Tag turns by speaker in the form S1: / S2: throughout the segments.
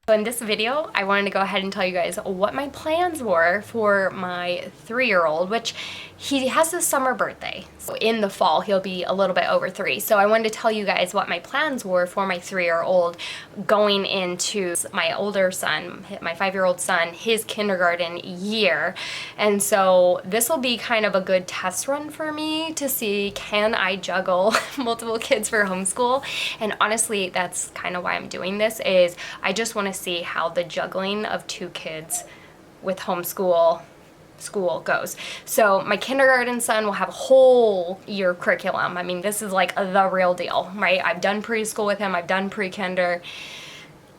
S1: So in this video, I wanted to go ahead and tell you guys what my plans were for my 3-year-old, which he has a summer birthday. So in the fall, he'll be a little bit over 3. So I wanted to tell you guys what my plans were for my 3-year-old going into my older son, my 5-year-old son, his kindergarten year. And so this will be kind of a good test run for me to see, can I juggle multiple kids for homeschool? And honestly, that's kind of why I'm doing this, is I just want to see how the juggling of 2 kids with homeschool school goes. So my kindergarten son will have a whole year curriculum. I mean, this is like the real deal, right? I've done preschool with him. I've done pre-kinder.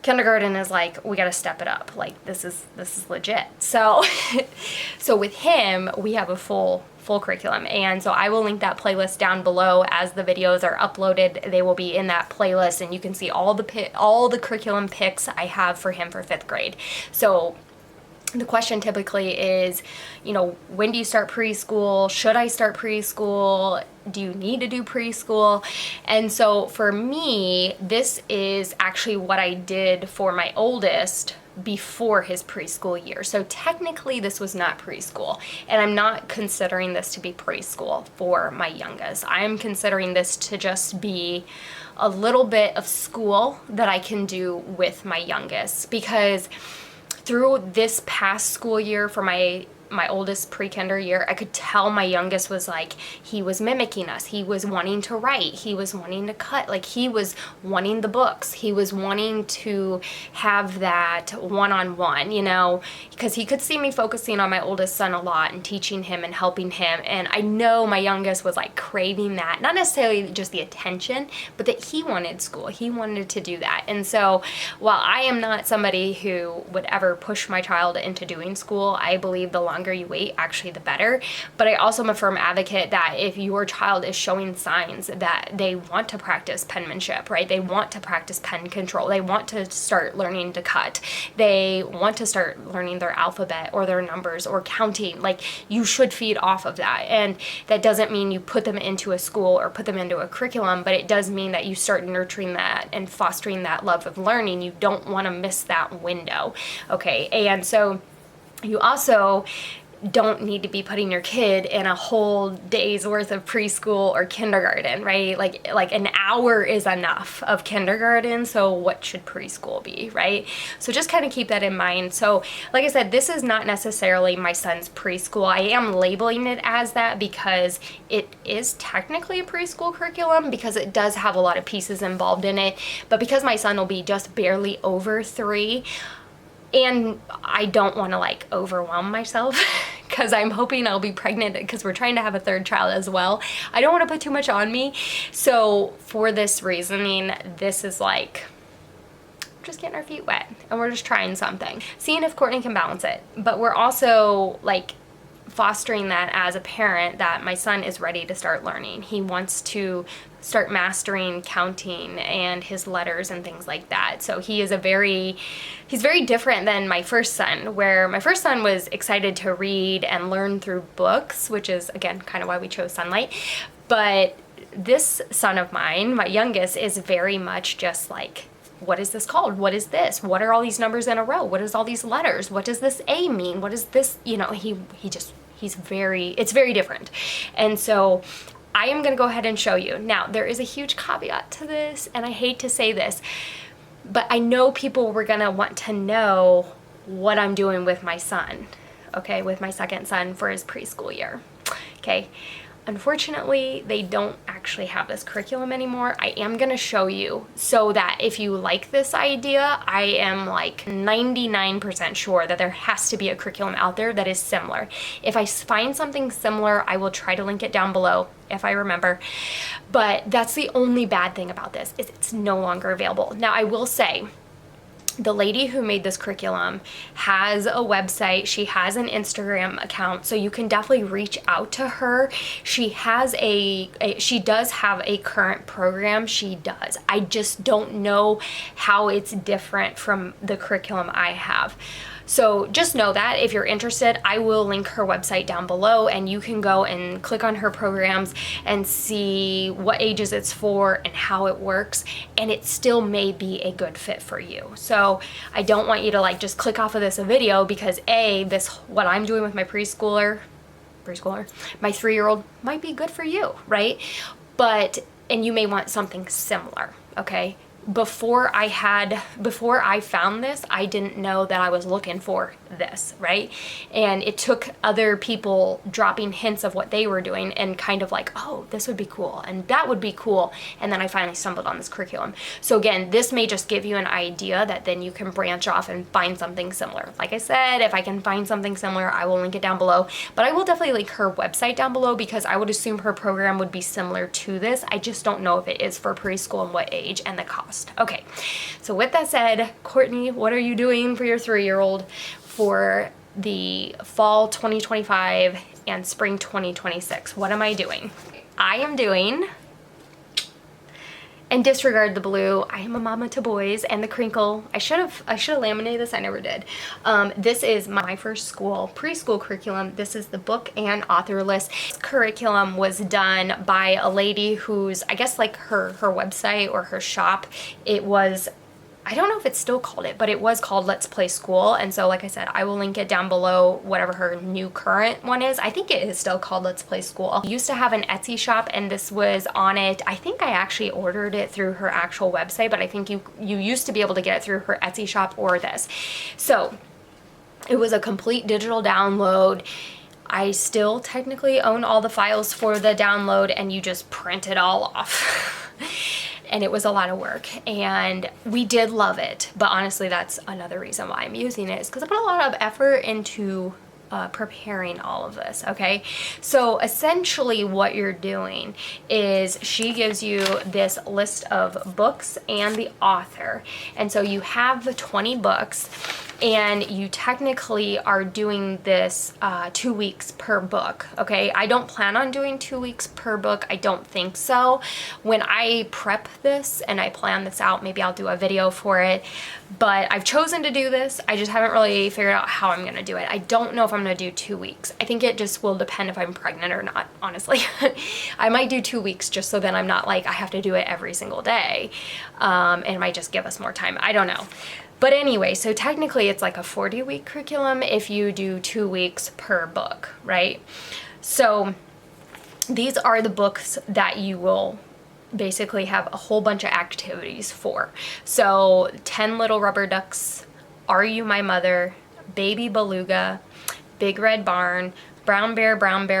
S1: Kindergarten is like, we got to step it up. Like this is legit. So, so with him, we have a full curriculum. And so I will link that playlist down below as the videos are uploaded. They will be in that playlist and you can see all the curriculum picks I have for him for 5th grade. So the question typically is, you know, when do you start preschool? Should I start preschool? Do you need to do preschool? And so for me, this is actually what I did for my oldest before his preschool year. So technically this was not preschool, and I'm not considering this to be preschool for my youngest. I'm considering this to just be a little bit of school that I can do with my youngest, because through this past school year for my oldest pre-kinder year, I could tell my youngest was like, he was mimicking us. He was wanting to write. He was wanting to cut. Like he was wanting the books. He was wanting to have that one-on-one, you know, because he could see me focusing on my oldest son a lot and teaching him and helping him. And I know my youngest was like craving that, not necessarily just the attention, but that he wanted school. He wanted to do that. And so while I am not somebody who would ever push my child into doing school, I believe the longer you wait, actually the better. But I also am a firm advocate that if your child is showing signs that they want to practice penmanship, right? They want to practice pen control. They want to start learning to cut. They want to start learning their alphabet or their numbers or counting. Like, you should feed off of that. And that doesn't mean you put them into a school or put them into a curriculum, but it does mean that you start nurturing that and fostering that love of learning. You don't want to miss that window. Okay. And so you also don't need to be putting your kid in a whole day's worth of preschool or kindergarten, right? Like an hour is enough of kindergarten, so what should preschool be, right? So just kind of keep that in mind. So like I said, this is not necessarily my son's preschool. I am labeling it as that because it is technically a preschool curriculum, because it does have a lot of pieces involved in it. But because my son will be just barely over 3, and I don't want to like overwhelm myself because I'm hoping I'll be pregnant, because we're trying to have a 3rd child as well. I don't want to put too much on me. So for this reasoning, this is like, just getting our feet wet and we're just trying something, seeing if Courtney can balance it. But we're also like fostering that as a parent, that my son is ready to start learning. He wants to start mastering counting and his letters and things like that. So he's very different than my first son, where my first son was excited to read and learn through books, which is again kind of why we chose Sunlight. But this son of mine, my youngest, is very much just like, what is this called? What is this? What are all these numbers in a row? What is all these letters? What does this A mean? What is this? You know, it's very different. And so I am going to go ahead and show you. Now, there is a huge caveat to this, and I hate to say this, but I know people were going to want to know what I'm doing with my son, okay, with my 2nd son for his preschool year, okay? Unfortunately, they don't actually have this curriculum anymore. I am going to show you, so that if you like this idea, I am like 99% sure that there has to be a curriculum out there that is similar. If I find something similar, I will try to link it down below if I remember. But that's the only bad thing about this, is it's no longer available. Now, I will say, the lady who made this curriculum has a website. She has an Instagram account, so you can definitely reach out to her. She has she does have a current program. She does. I just don't know how it's different from the curriculum I have. So just know that if you're interested, I will link her website down below, and you can go and click on her programs and see what ages it's for and how it works, and it still may be a good fit for you. So I don't want you to like just click off of this video because what I'm doing with my preschooler, my 3-year-old might be good for you, right? And you may want something similar, okay? Before I found this, I didn't know that I was looking for this, right? And it took other people dropping hints of what they were doing and kind of like, oh, this would be cool and that would be cool. And then I finally stumbled on this curriculum. So again, this may just give you an idea that then you can branch off and find something similar. Like I said, if I can find something similar, I will link it down below. But I will definitely link her website down below because I would assume her program would be similar to this. I just don't know if it is for preschool and what age and the cost. Okay, so with that said, Courtney, what are you doing for your 3-year-old for the fall 2025 and spring 2026? What am I doing? I am doing, and disregard the blue, I am a mama to boys, and the crinkle. I should have laminated this. I never did. This is my first preschool curriculum. This is the book and author list. This curriculum was done by a lady who's, I guess like her website or her shop. It was, I don't know if it's still called it, but it was called Let's Play School. And so like I said, I will link it down below, whatever her new current one is. I think it is still called Let's Play School. I used to have an Etsy shop and this was on it. I think I actually ordered it through her actual website, but I think you used to be able to get it through her Etsy shop or this. So it was a complete digital download. I still technically own all the files for the download, and you just print it all off. And it was a lot of work, and we did love it. But honestly, that's another reason why I'm using it, is because I put a lot of effort into preparing all of this, okay? So essentially what you're doing is she gives you this list of books and the author. And so you have the 20 books, and you technically are doing this 2 weeks per book, okay? I don't plan on doing 2 weeks per book. I don't think so. When I prep this and I plan this out, maybe I'll do a video for it, but I've chosen to do this. I just haven't really figured out how I'm gonna do it. I don't know if I'm gonna do 2 weeks. I think it just will depend if I'm pregnant or not, honestly. I might do 2 weeks just so then I'm not like, I have to do it every single day. And it might just give us more time. I don't know. But anyway, so technically it's like a 40-week curriculum if you do 2 weeks per book, right? So these are the books that you will basically have a whole bunch of activities for. So 10 Little Rubber Ducks, Are You My Mother, Baby Beluga, Big Red Barn, Brown Bear,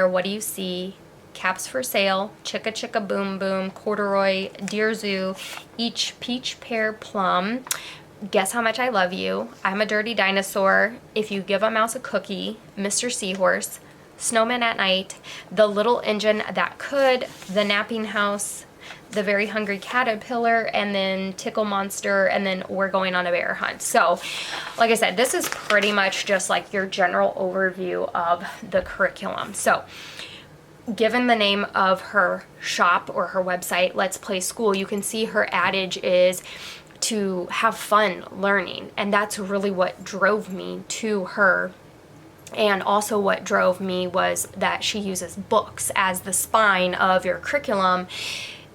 S1: What Do You See, Caps for Sale, Chicka Chicka Boom Boom, Corduroy, Dear Zoo, Each Peach Pear Plum, Guess How Much I Love You, I'm a Dirty Dinosaur, If You Give a Mouse a Cookie, Mr. Seahorse, Snowman at Night, The Little Engine That Could, The Napping House, The Very Hungry Caterpillar, and then Tickle Monster, and then We're Going on a Bear Hunt. So, like I said, this is pretty much just like your general overview of the curriculum. So, given the name of her shop or her website, Let's Play School, you can see her adage is to have fun learning, and that's really what drove me to her. And also what drove me was that she uses books as the spine of your curriculum,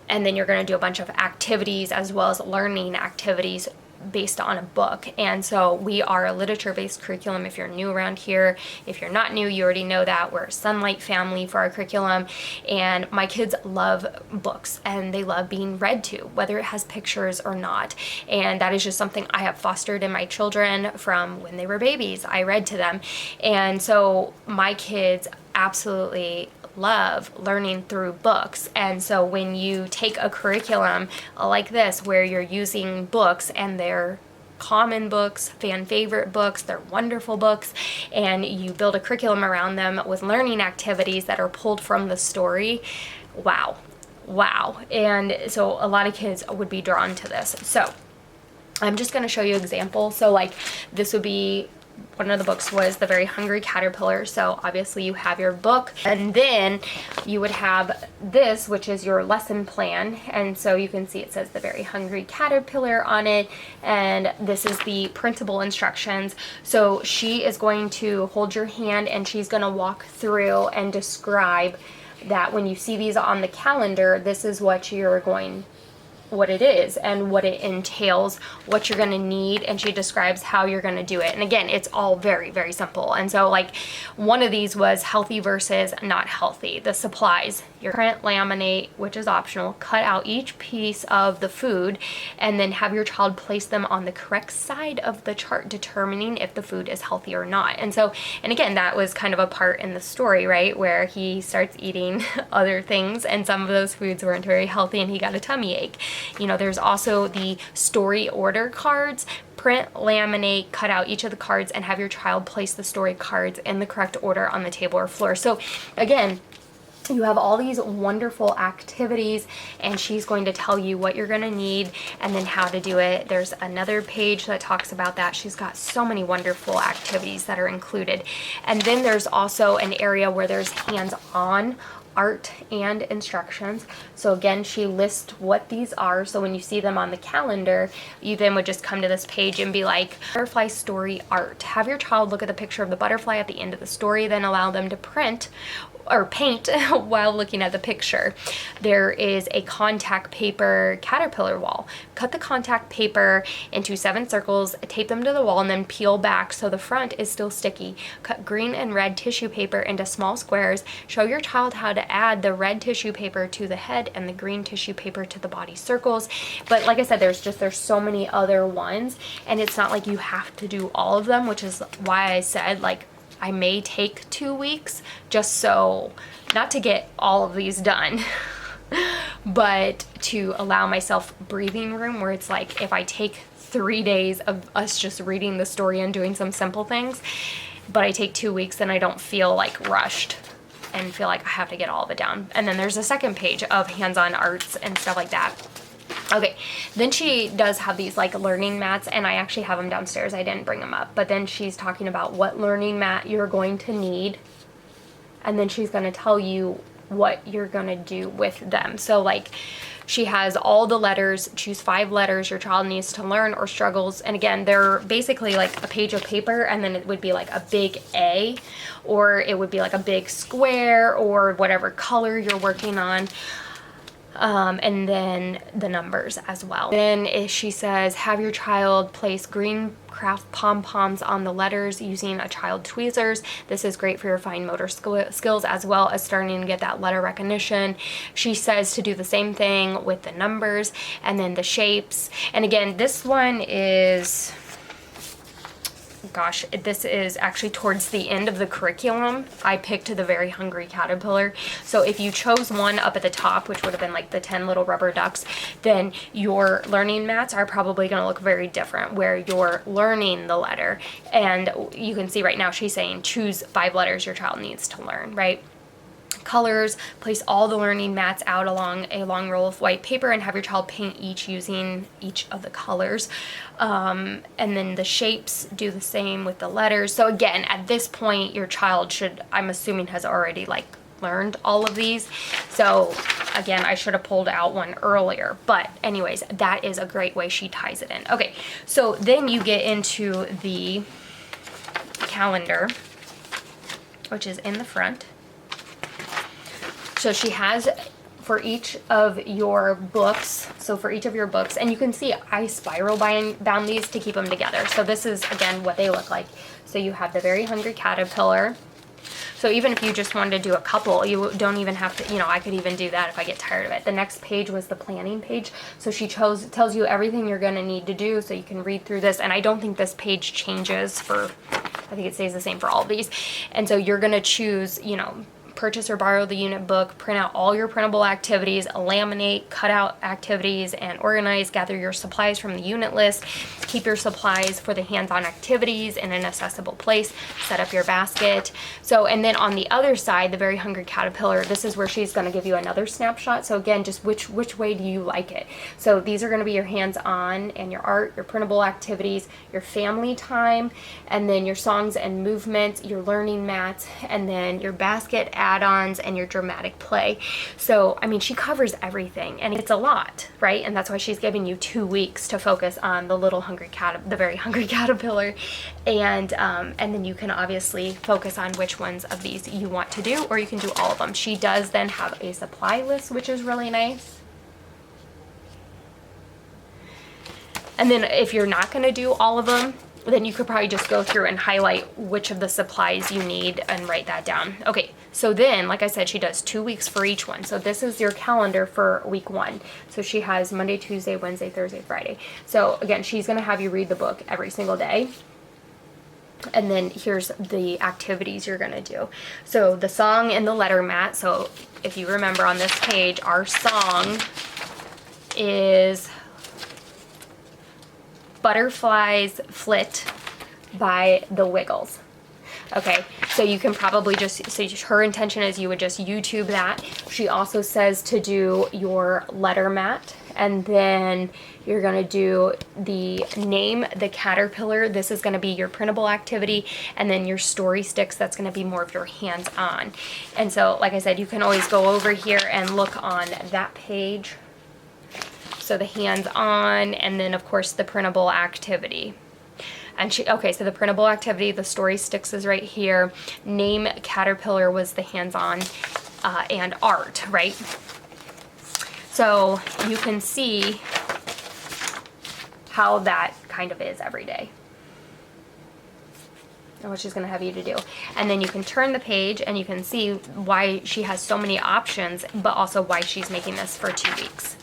S1: and then you're going to do a bunch of activities as well as learning activities based on a book. And so we are a literature-based curriculum if you're new around here. If you're not new, you already know that. We're a Sunlight family for our curriculum, and my kids love books and they love being read to, whether it has pictures or not. And that is just something I have fostered in my children from when they were babies. I read to them, and so my kids absolutely love learning through books. And so when you take a curriculum like this where you're using books, and they're common books, fan favorite books, they're wonderful books, and you build a curriculum around them with learning activities that are pulled from the story, wow. And so a lot of kids would be drawn to this. So I'm just going to show you examples. So like this would be one of the books was The Very Hungry Caterpillar. So obviously you have your book, and then you would have this, which is your lesson plan. And so you can see it says The Very Hungry Caterpillar on it, and this is the printable instructions. So she is going to hold your hand and she's going to walk through and describe that when you see these on the calendar, this is what what it is and what it entails, what you're going to need, and she describes how you're going to do it. And again, it's all very, very simple. And so like one of these was healthy versus not healthy. The supplies, your print, laminate, which is optional, cut out each piece of the food, and then have your child place them on the correct side of the chart, determining if the food is healthy or not. And so, and again, that was kind of a part in the story, right, where he starts eating other things and some of those foods weren't very healthy and he got a tummy ache. You know, there's also the story order cards. Print, laminate, cut out each of the cards, and have your child place the story cards in the correct order on the table or floor. So again, you have all these wonderful activities, and she's going to tell you what you're going to need and then how to do it. There's another page that talks about that. She's got so many wonderful activities that are included. And then there's also an area where there's hands-on art and instructions. So again, she lists what these are. So when you see them on the calendar, you then would just come to this page and be like, butterfly story art. Have your child look at the picture of the butterfly at the end of the story, then allow them to print or paint while looking at the picture. There is a contact paper caterpillar wall. Cut the contact paper into 7 circles, tape them to the wall, and then peel back so the front is still sticky. Cut green and red tissue paper into small squares. Show your child how to add the red tissue paper to the head and the green tissue paper to the body circles. But like I said, there's so many other ones, and it's not like you have to do all of them, which is why I said like I may take 2 weeks just so, not to get all of these done, but to allow myself breathing room where it's like if I take 3 days of us just reading the story and doing some simple things, but I take 2 weeks, then I don't feel like rushed and feel like I have to get all of it down. And then there's a second page of hands-on arts and stuff like that. Okay, then she does have these like learning mats, and I actually have them downstairs. I didn't bring them up, but then she's talking about what learning mat you're going to need, and then she's going to tell you what you're going to do with them. So like she has all the letters, choose 5 letters your child needs to learn or struggles. And again, they're basically like a page of paper, and then it would be like a big A, or it would be like a big square, or whatever color you're working on. And then the numbers as well. Then she says, have your child place green craft pom-poms on the letters using a child tweezers. This is great for your fine motor skills as well as starting to get that letter recognition. She says to do the same thing with the numbers and then the shapes. And again, this one is, gosh, this is actually towards the end of the curriculum. I picked The Very Hungry Caterpillar. So if you chose one up at the top, which would have been like the 10 little rubber ducks, then your learning mats are probably going to look very different, where you're learning the letter. And you can see right now she's saying choose 5 letters your child needs to learn, right? Colors, place all the learning mats out along a long roll of white paper and have your child paint each using each of the colors. And then the shapes, do the same with the letters. So again, at this point, your child should, I'm assuming, has already like learned all of these. So again, I should have pulled out one earlier, but anyways, that is a great way she ties it in. Okay, so then you get into the calendar, which is in the front. So she has for each of your books, and you can see I spiral bound these to keep them together. So this is, again, what they look like. So you have The Very Hungry Caterpillar. So even if you just wanted to do a couple, you don't even have to, I could even do that if I get tired of it. The next page was the planning page. So she tells you everything you're going to need to do so you can read through this. And I don't think this page changes I think it stays the same for all of these. And so you're going to choose, purchase or borrow the unit book, print out all your printable activities, laminate, cut out activities, and organize, gather your supplies from the unit list, keep your supplies for the hands-on activities in an accessible place, set up your basket. So, and then on the other side, the Very Hungry Caterpillar, this is where she's going to give you another snapshot. So again, just which way do you like it? So these are going to be your hands-on and your art, your printable activities, your family time, and then your songs and movements, your learning mats, and then your basket add-ons and your dramatic play. So, I mean, she covers everything, and it's a lot, right? And that's why she's giving you 2 weeks to focus on the Very Hungry Caterpillar, and then you can obviously focus on which ones of these you want to do, or you can do all of them. She does then have a supply list, which is really nice. And then if you're not going to do all of them, then you could probably just go through and highlight which of the supplies you need and write that down. Okay, so then, like I said, she does 2 weeks for each one. So this is your calendar for week 1. So she has Monday, Tuesday, Wednesday, Thursday, Friday. So again, she's going to have you read the book every single day. And then here's the activities you're going to do. So the song and the letter mat. So if you remember on this page, our song is Butterflies Flit by the Wiggles. Okay, so you can probably just, so her intention is you would just YouTube that. She also says to do your letter mat, and then you're going to do the Name the Caterpillar. This is going to be your printable activity, and then your story sticks, that's going to be more of your hands-on. And so, like I said, you can always go over here and look on that page. So the hands-on, and then of course the printable activity. And so the printable activity, the story sticks is right here. Name Caterpillar was the hands-on and art, right? So you can see how that kind of is every day, and what she's going to have you to do. And then you can turn the page and you can see why she has so many options, but also why she's making this for 2 weeks.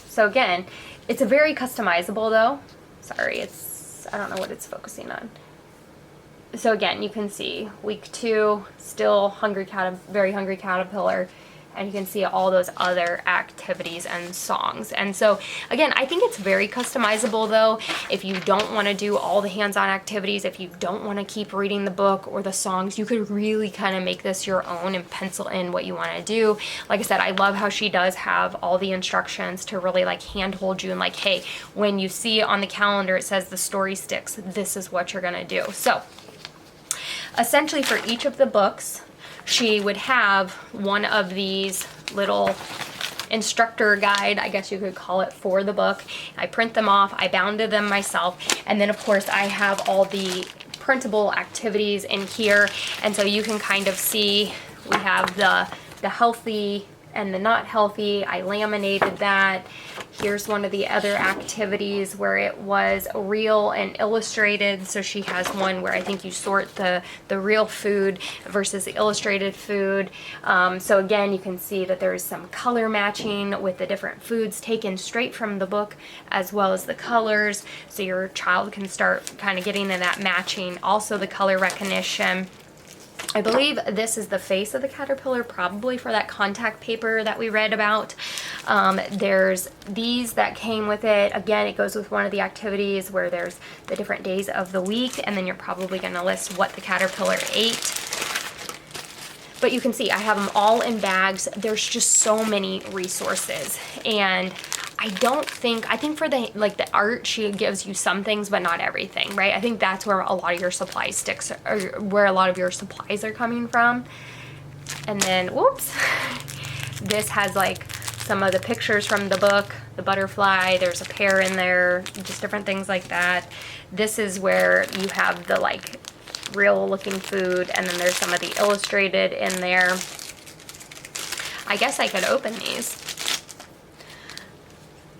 S1: So again, it's a very customizable though. Sorry, I don't know what it's focusing on. So again, you can see week 2, still Very Hungry Caterpillar, and you can see all those other activities and songs. And so again, I think it's very customizable though. If you don't want to do all the hands-on activities, if you don't want to keep reading the book or the songs, you could really kind of make this your own and pencil in what you want to do. Like I said, I love how she does have all the instructions to really like handhold you and like, hey, when you see on the calendar it says the story sticks, this is what you're going to do. So essentially for each of the books, she would have one of these little instructor guide, I guess you could call it, for the book. I print them off, I bounded them myself, and then of course I have all the printable activities in here, and so you can kind of see we have the healthy and the not healthy. I laminated that. Here's one of the other activities where it was real and illustrated. So she has one where I think you sort the real food versus the illustrated food. So again, you can see that there's some color matching with the different foods taken straight from the book, as well as the colors. So your child can start kind of getting in that matching. Also the color recognition. I believe this is the face of the caterpillar, probably for that contact paper that we read about. There's these that came with it. Again, it goes with one of the activities where there's the different days of the week, and then you're probably going to list what the caterpillar ate. But you can see I have them all in bags. There's just so many resources, and I think for the art, she gives you some things, but not everything, right? I think that's where a lot of your supply sticks, or where a lot of your supplies are coming from. And then, whoops, this has like some of the pictures from the book, the butterfly, there's a pear in there, just different things like that. This is where you have the like real looking food, and then there's some of the illustrated in there. I guess I could open these.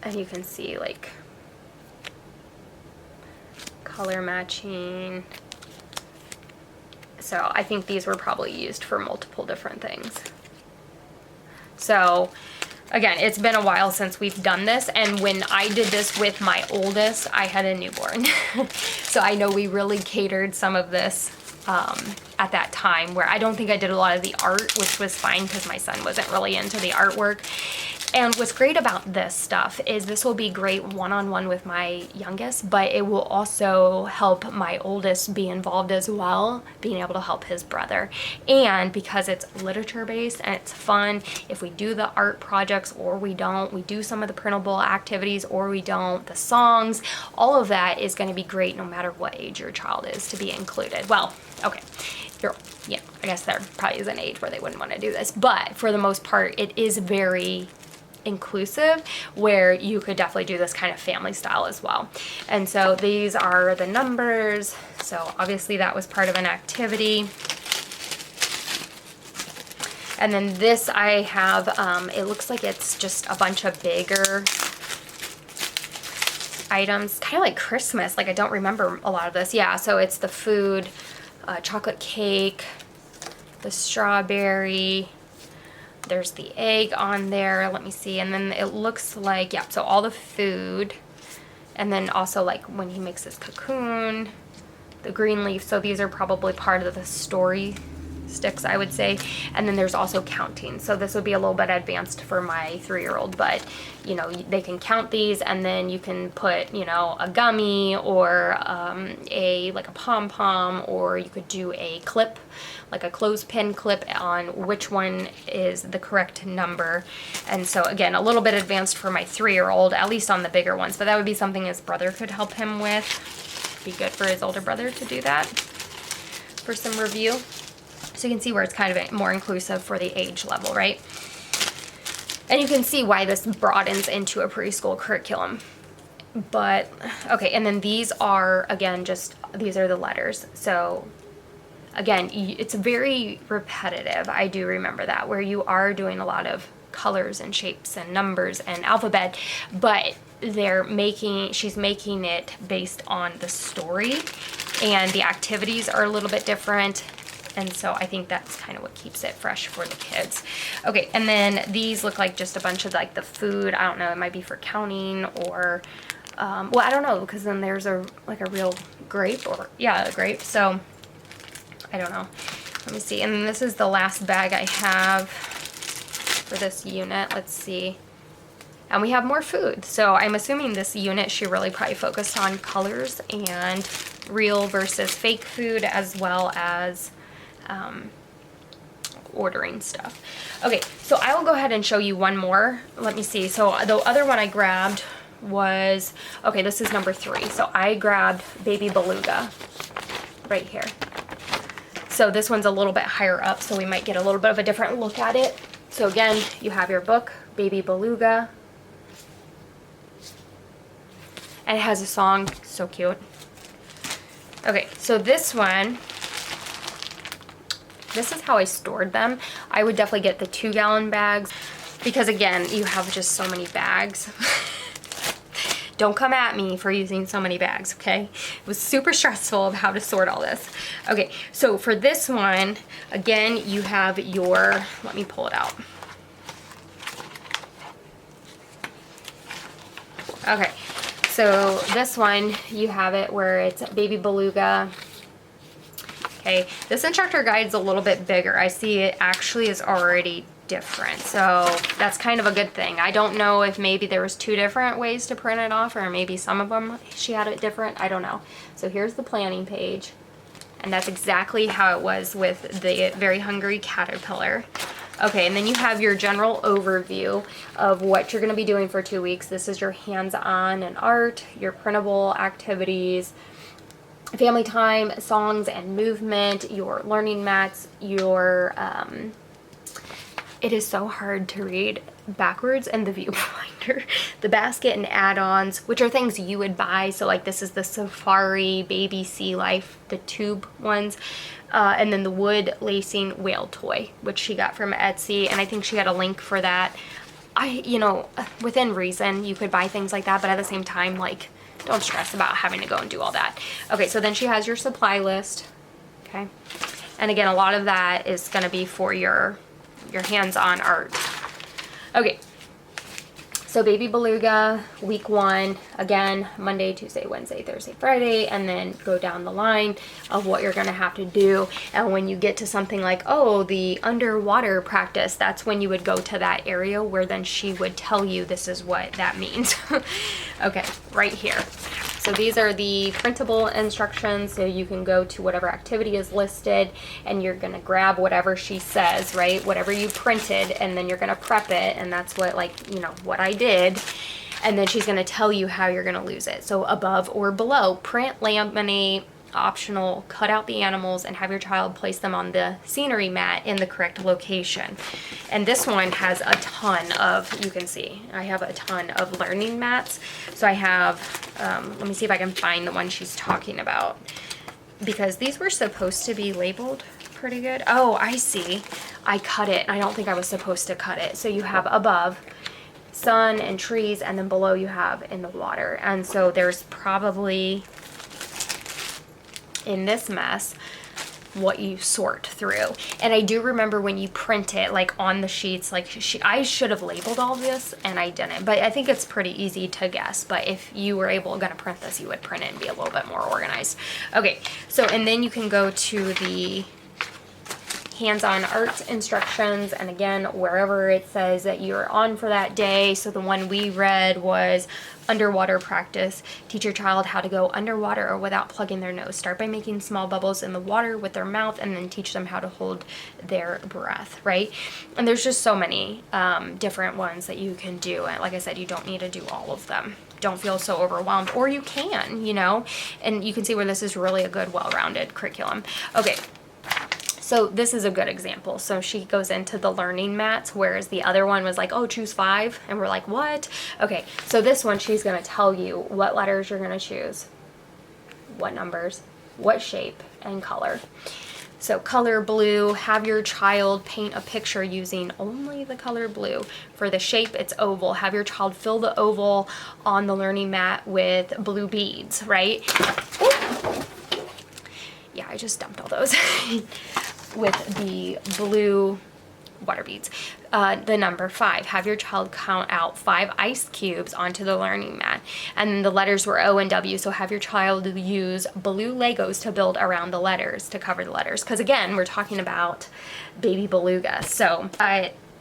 S1: And you can see like color matching. So I think these were probably used for multiple different things. So again, it's been a while since we've done this, and when I did this with my oldest, I had a newborn. So I know we really catered some of this at that time, where I don't think I did a lot of the art, which was fine because my son wasn't really into the artwork. And what's great about this stuff is this will be great one-on-one with my youngest, but it will also help my oldest be involved as well, being able to help his brother. And because it's literature based and it's fun, if we do the art projects or we don't, we do some of the printable activities or we don't, the songs, all of that is going to be great no matter what age your child is to be included. Well, okay, yeah, I guess there probably is an age where they wouldn't want to do this, but for the most part, it is very inclusive, where you could definitely do this kind of family style as well. And so these are the numbers. So obviously that was part of an activity. And then this I have, it looks like it's just a bunch of bigger items, kind of like Christmas. Like I don't remember a lot of this. Yeah, so it's the food, chocolate cake, the strawberry, there's the egg on there, let me see, and then it looks like, yeah, so all the food, and then also like when he makes his cocoon, the green leaf, so these are probably part of the story sticks, I would say. And then there's also counting, so this would be a little bit advanced for my 3-year-old, but you know, they can count these, and then you can put, you know, a gummy or a pom-pom, or you could do a clip, like a clothespin clip on which one is the correct number. And so again, a little bit advanced for my 3-year-old, at least on the bigger ones, but that would be something his brother could help him with. Be good for his older brother to do that for some review. So you can see where it's kind of more inclusive for the age level, right? And you can see why this broadens into a preschool curriculum. But, okay, and then these are, again, these are the letters. So, again, it's very repetitive. I do remember that, where you are doing a lot of colors and shapes and numbers and alphabet, but she's making it based on the story, and the activities are a little bit different. And so I think that's kind of what keeps it fresh for the kids. Okay, and then these look like just a bunch of like the food. I don't know, it might be for counting or, well, I don't know, because then there's a real grape, or yeah, a grape. So I don't know. Let me see. And then this is the last bag I have for this unit. Let's see. And we have more food. So I'm assuming this unit, she really probably focused on colors and real versus fake food, as well as ordering stuff. Okay, so I will go ahead and show you one more. Let me see. So the other one I grabbed was, okay, this is number 3. So I grabbed Baby Beluga right here. So this one's a little bit higher up, so we might get a little bit of a different look at it. So again, you have your book, Baby Beluga. And it has a song, so cute. Okay, so this one, this is how I stored them. I would definitely get the 2-gallon bags, because again, you have just so many bags. Don't come at me for using so many bags, okay? It was super stressful of how to sort all this. Okay, so for this one, again, you have your, let me pull it out. Okay, so this one, you have it where it's Baby Beluga. Okay, this instructor guide's a little bit bigger. I see it actually is already different, so that's kind of a good thing. I don't know if maybe there was 2 different ways to print it off, or maybe some of them she had it different. I don't know. So here's the planning page, and that's exactly how it was with the Very Hungry Caterpillar. Okay, and then you have your general overview of what you're going to be doing for 2 weeks. This is your hands-on and art, your printable activities, family time, songs and movement, your learning mats, your, it is so hard to read backwards, and the viewfinder, the basket and add-ons, which are things you would buy. So like this is the Safari Baby Sea Life, the tube ones, and then the wood lacing whale toy, which she got from Etsy, and I think she had a link for that. You know, within reason, you could buy things like that, but at the same time, like, don't stress about having to go and do all that. Okay, so then she has your supply list, okay? And again, a lot of that is gonna be for your hands-on art. Okay, So Baby Beluga, week 1, again, Monday, Tuesday, Wednesday, Thursday, Friday, and then go down the line of what you're gonna have to do. And when you get to something like, oh, the underwater practice, that's when you would go to that area where then she would tell you this is what that means. Okay, right here. So these are the printable instructions, so you can go to whatever activity is listed and you're gonna grab whatever she says, right? Whatever you printed, and then you're gonna prep it, and that's what, like, you know, what I did. And then she's gonna tell you how you're gonna lose it. So above or below, print, laminate, optional, cut out the animals and have your child place them on the scenery mat in the correct location. And this one has a ton of, you can see, I have a ton of learning mats. So I have, let me see if I can find the one she's talking about, because these were supposed to be labeled pretty good. Oh, I see. I cut it. I don't think I was supposed to cut it. So you have above sun and trees, and then below you have in the water. And so there's probably, in this mess, what you sort through. And I do remember when you print it, like on the sheets, like I should have labeled all this and I didn't, but I think it's pretty easy to guess. But if you were gonna print this, you would print it and be a little bit more organized. Okay, so, and then you can go to the hands-on art instructions, and again, wherever it says that you're on for that day. So the one we read was underwater practice. Teach your child how to go underwater or without plugging their nose. Start by making small bubbles in the water with their mouth, and then teach them how to hold their breath, right? And there's just so many different ones that you can do. And like I said, you don't need to do all of them. Don't feel so overwhelmed, or you can, you know, and you can see where this is really a good, well-rounded curriculum. Okay. So this is a good example. So she goes into the learning mats, whereas the other one was like, oh, choose 5. And we're like, what? Okay, so this one, she's gonna tell you what letters you're gonna choose, what numbers, what shape, and color. So color blue, have your child paint a picture using only the color blue. For the shape, it's oval. Have your child fill the oval on the learning mat with blue beads, right? Ooh. Yeah, I just dumped all those. With the blue water beads. The number 5, have your child count out 5 ice cubes onto the learning mat. And the letters were O and W, so have your child use blue Legos to build around the letters, to cover the letters. Because again, we're talking about Baby Beluga. So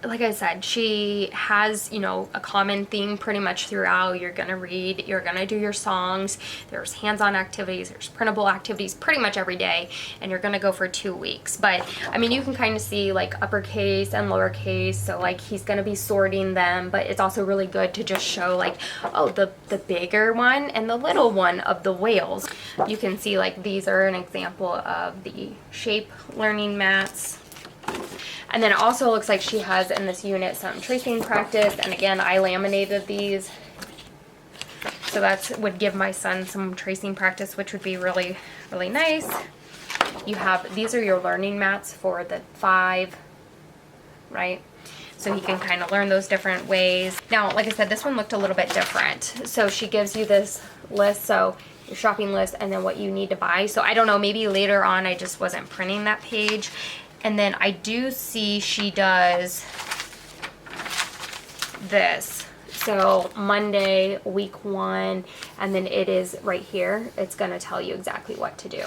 S1: like I said, she has, you know, a common theme pretty much throughout. You're gonna read, you're gonna do your songs, there's hands-on activities, there's printable activities pretty much every day, and you're gonna go for 2 weeks. But I mean, you can kind of see like uppercase and lowercase, so like he's gonna be sorting them, but it's also really good to just show like, oh, the bigger one and the little one of the whales. You can see like these are an example of the shape learning mats. And then it also looks like she has in this unit some tracing practice, and again, I laminated these, so that would give my son some tracing practice, which would be really, really nice. You have, these are your learning mats for the 5, right? So he can kind of learn those different ways. Now, like I said, this one looked a little bit different. So she gives you this list, so your shopping list, and then what you need to buy. So I don't know, maybe later on I just wasn't printing that page. And then I do see she does this. So Monday, week 1, and then it is right here. It's gonna tell you exactly what to do.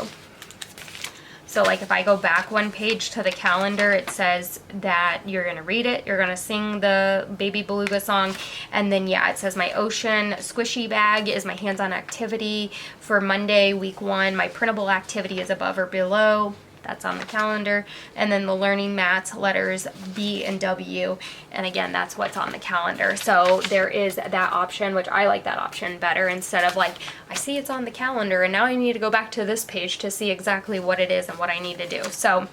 S1: So like if I go back 1 page to the calendar, it says that you're gonna read it, you're gonna sing the Baby Beluga song, and then yeah, it says my ocean squishy bag is my hands-on activity. For Monday, week 1, my printable activity is above or below. That's on the calendar. And then the learning mats, letters B and W. And again, that's what's on the calendar. So there is that option, which I like that option better, instead of like, I see it's on the calendar and now I need to go back to this page to see exactly what it is and what I need to do. So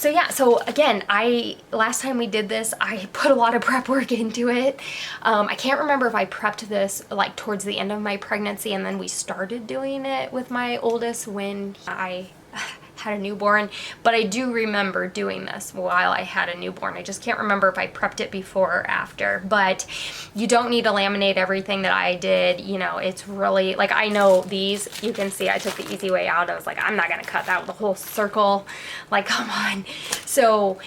S1: yeah, so again, last time we did this, I put a lot of prep work into it. I can't remember if I prepped this like towards the end of my pregnancy and then we started doing it with my oldest when I had a newborn, but I do remember doing this while I had a newborn. I just can't remember if I prepped it before or after, but you don't need to laminate everything that I did. You know, it's really, like, I know these, you can see I took the easy way out. I was like, I'm not gonna cut that with a whole circle, like, come on. So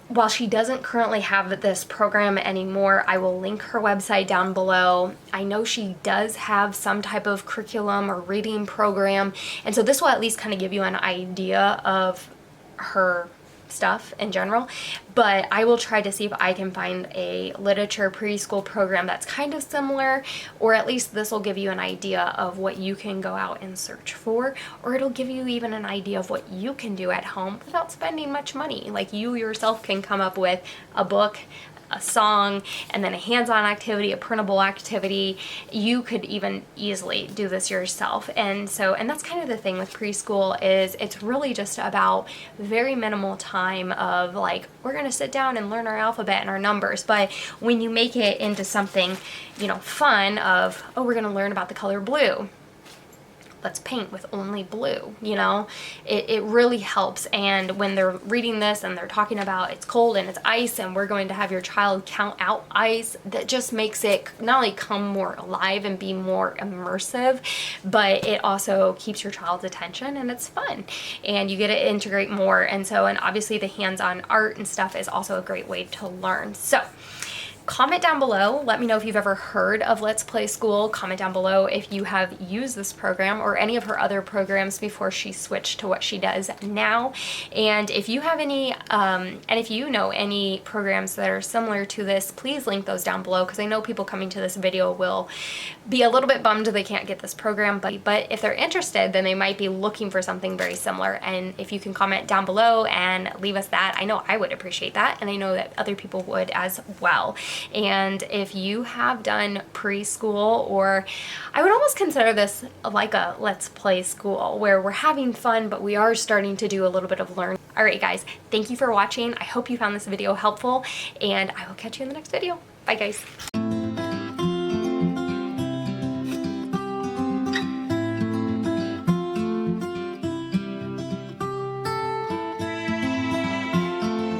S1: while she doesn't currently have this program anymore, I will link her website down below. I know she does have some type of curriculum or reading program, and so this will at least kind of give you an idea of her stuff in general, but I will try to see if I can find a literature preschool program that's kind of similar, or at least this will give you an idea of what you can go out and search for, or it'll give you even an idea of what you can do at home without spending much money. Like, you yourself can come up with a book, a song, and then a hands-on activity, a printable activity. You could even easily do this yourself. And that's kind of the thing with preschool, is it's really just about very minimal time of, like, we're gonna sit down and learn our alphabet and our numbers. But when you make it into something, you know, fun, of, oh, we're gonna learn about the color blue, let's paint with only blue, you know, it really helps. And when they're reading this and they're talking about it's cold and it's ice and we're going to have your child count out ice, that just makes it not only come more alive and be more immersive, but it also keeps your child's attention, and it's fun, and you get to integrate more. And obviously the hands-on art and stuff is also a great way to learn. So comment down below. Let me know if you've ever heard of Let's Play School. Comment down below if you have used this program or any of her other programs before she switched to what she does now. And if you have any, and if you know any programs that are similar to this, please link those down below, because I know people coming to this video will be a little bit bummed they can't get this program, but if they're interested, then they might be looking for something very similar. And if you can comment down below and leave us that, I know I would appreciate that, and I know that other people would as well. And if you have done preschool, or I would almost consider this like a Let's Play School, where we're having fun, but we are starting to do a little bit of learning. All right, guys, thank you for watching. I hope you found this video helpful, and I will catch you in the next video. Bye, guys.